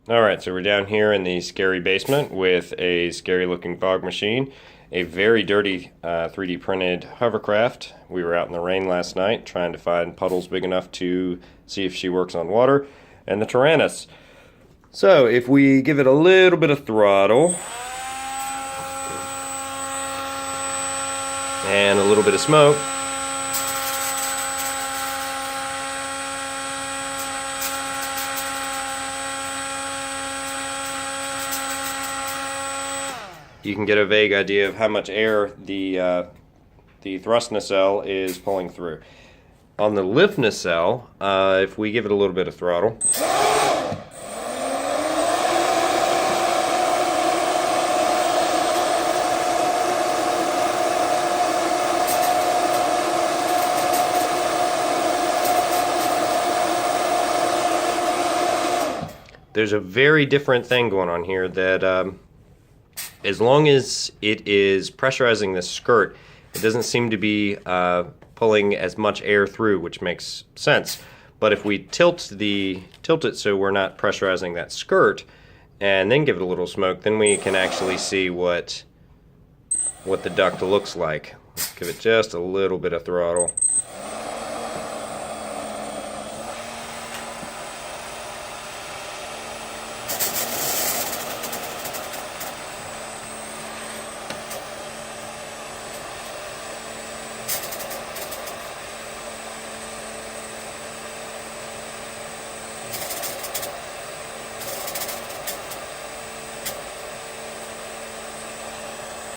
Alright, so we're down here in the scary basement with a scary looking fog machine, a very dirty 3D printed hovercraft. We were out in the rain last night trying to find puddles big enough to see if she works on water, and the Tyrannus. So if we give it a little bit of throttle and a little bit of smoke, you can get a vague idea of how much air the thrust nacelle is pulling through. On the lift nacelle, if we give it a little bit of throttle, there's a very different thing going on here that as long as it is pressurizing the skirt, it doesn't seem to be pulling as much air through, which makes sense. But if we tilt it so we're not pressurizing that skirt, and then give it a little smoke, then we can actually see what the duct looks like. Let's give it just a little bit of throttle.